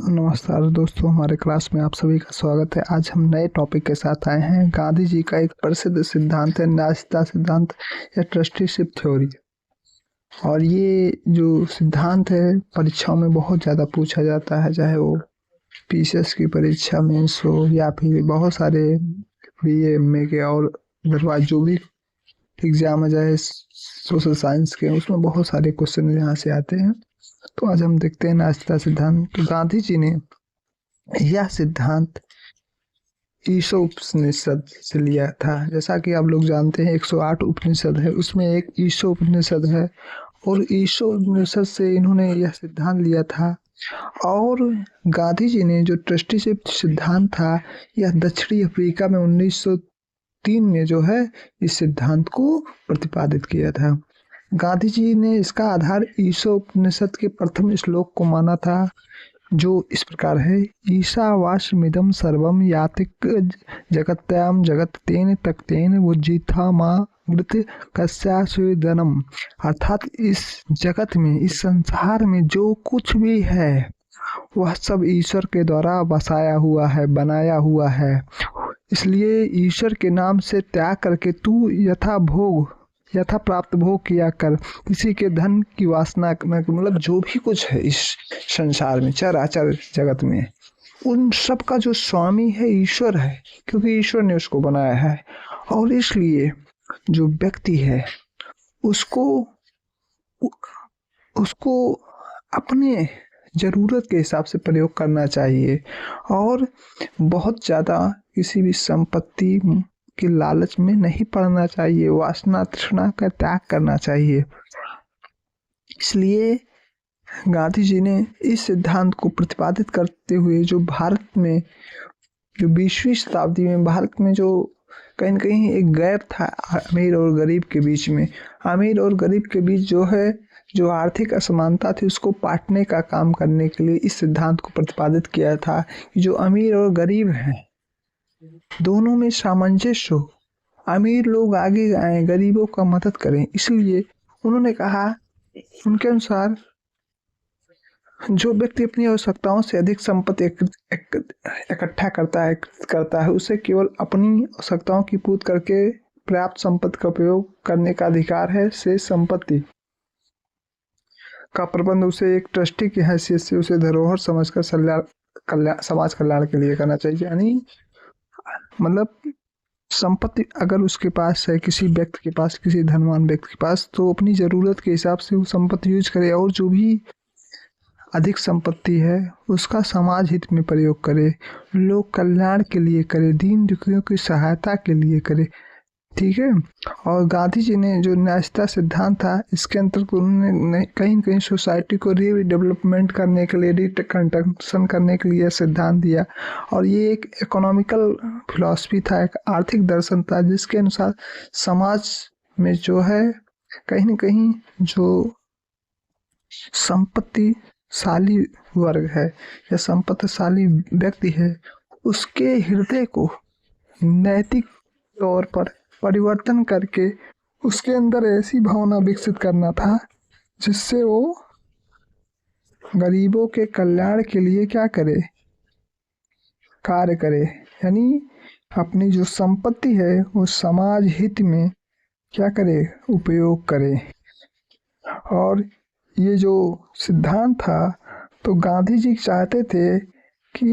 नमस्कार दोस्तों, हमारे क्लास में आप सभी का स्वागत है। आज हम नए टॉपिक के साथ आए हैं। गांधी जी का एक प्रसिद्ध सिद्धांत है न्यायिकता सिद्धांत या ट्रस्टीशिप थ्योरी। और ये जो सिद्धांत है परीक्षाओं में बहुत ज़्यादा पूछा जाता है, चाहे वो पीसीएस की परीक्षा मेंस हो या फिर बहुत सारे बीए एमए के और अदरवाइज जो भी एग्जाम है, चाहे सोशल साइंस के, उसमें बहुत सारे क्वेश्चन यहाँ से आते हैं। तो आज हम देखते हैं न्यायिकता सिद्धांत। तो गांधी जी ने यह सिद्धांत ईशो उपनिषद से लिया था। जैसा कि आप लोग जानते हैं 108 उपनिषद है, उसमें एक ईशो उपनिषद है और ईशो उपनिषद से इन्होंने यह सिद्धांत लिया था। और गांधी जी ने जो ट्रस्टीशिप सिद्धांत था, यह दक्षिणी अफ्रीका में 1903 में जो है इस सिद्धांत को प्रतिपादित किया था। गांधी जी ने इसका आधार ईशोपनिषद के प्रथम श्लोक को माना था, जो इस प्रकार है। ईशावास्यमिदं सर्वं यातिक जगत्याम जगत तेन तक्तेन वुज्जिथा मां मृत कस्यास्विदनम। अर्थात इस जगत में, इस संसार में जो कुछ भी है वह सब ईश्वर के द्वारा बसाया हुआ है, बनाया हुआ है। इसलिए ईश्वर के नाम से त्याग करके तू यथा प्राप्त भोग किया कर। किसी के धन की वासना, मतलब जो भी कुछ है इस संसार में, चराचर जगत में, उन सब का जो स्वामी है ईश्वर है, क्योंकि ईश्वर ने उसको बनाया है। और इसलिए जो व्यक्ति है उसको अपने जरूरत के हिसाब से प्रयोग करना चाहिए और बहुत ज़्यादा किसी भी संपत्ति के लालच में नहीं पड़ना चाहिए। वासना तृष्णा का त्याग करना चाहिए। इसलिए गांधी जी ने इस सिद्धांत को प्रतिपादित करते हुए जो भारत में, जो 20वीं शताब्दी में भारत में जो कहीं न कहीं एक गैप था अमीर और गरीब के बीच में, अमीर और गरीब के बीच जो है, जो आर्थिक असमानता थी, उसको पाटने का काम करने के लिए इस सिद्धांत को प्रतिपादित किया था कि जो अमीर और गरीब हैं दोनों में सामंजस्य हो, अमीर लोग आगे आए, गरीबों का मदद करें। इसलिए उन्होंने कहा, उनके अनुसार जो व्यक्ति अपनी आवश्यकताओं से अधिक संपत्ति इकट्ठा करता है उसे केवल अपनी आवश्यकताओं की पूर्ति करके प्राप्त संपत्ति का उपयोग करने का अधिकार है। शेष संपत्ति का प्रबंध उसे एक ट्रस्टी की हैसियत से उसे धरोहर समझकर समाज कल्याण के लिए करना चाहिए। यानी मतलब संपत्ति अगर उसके पास है, किसी व्यक्ति के पास, किसी धनवान व्यक्ति के पास, तो अपनी ज़रूरत के हिसाब से वो संपत्ति यूज करे और जो भी अधिक संपत्ति है उसका समाज हित में प्रयोग करे, लोक कल्याण के लिए करे, दीन दुखियों की सहायता के लिए करे। ठीक है। और गांधी जी ने जो न्यायिकता सिद्धांत था, इसके अंतर्गत उन्होंने कहीं न कहीं सोसाइटी को रीडेवलपमेंट करने के लिए, रिकंस्ट्रक्शन करने के लिए सिद्धांत दिया। और ये एक इकोनॉमिकल फिलॉसफी था, एक आर्थिक दर्शन था, जिसके अनुसार समाज में जो है कहीं न कहीं जो संपत्तिशाली वर्ग है या संपत्तिशाली व्यक्ति है, उसके हृदय को नैतिक तौर पर परिवर्तन करके उसके अंदर ऐसी भावना विकसित करना था जिससे वो गरीबों के कल्याण के लिए क्या करे, कार्य करे। यानी अपनी जो संपत्ति है वो समाज हित में क्या करे, उपयोग करे। और ये जो सिद्धांत था, तो गांधी जी चाहते थे कि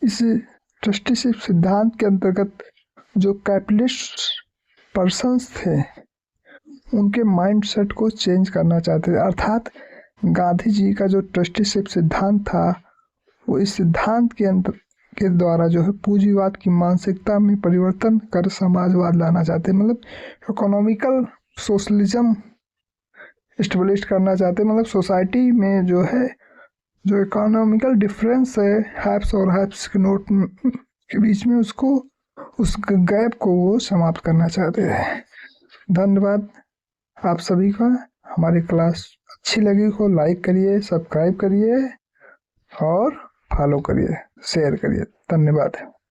इस ट्रस्टीशिप सिद्धांत के अंतर्गत जो कैपिटलिस्ट पर्सन्स थे उनके माइंडसेट को चेंज करना चाहते थे। अर्थात गांधी जी का जो ट्रस्टीशिप सिद्धांत था, वो इस सिद्धांत के द्वारा जो है पूंजीवाद की मानसिकता में परिवर्तन कर समाजवाद लाना चाहते, मतलब इकोनॉमिकल सोशलिज्म एस्टेब्लिश करना चाहते। मतलब सोसाइटी में जो है, जो इकोनॉमिकल डिफरेंस है हैव्स और हैव्स के नोट के बीच में, उसको, उस गैप को वो समाप्त करना चाहते हैं। धन्यवाद आप सभी का। हमारी क्लास अच्छी लगी हो लाइक करिए, सब्सक्राइब करिए और फॉलो करिए, शेयर करिए। धन्यवाद।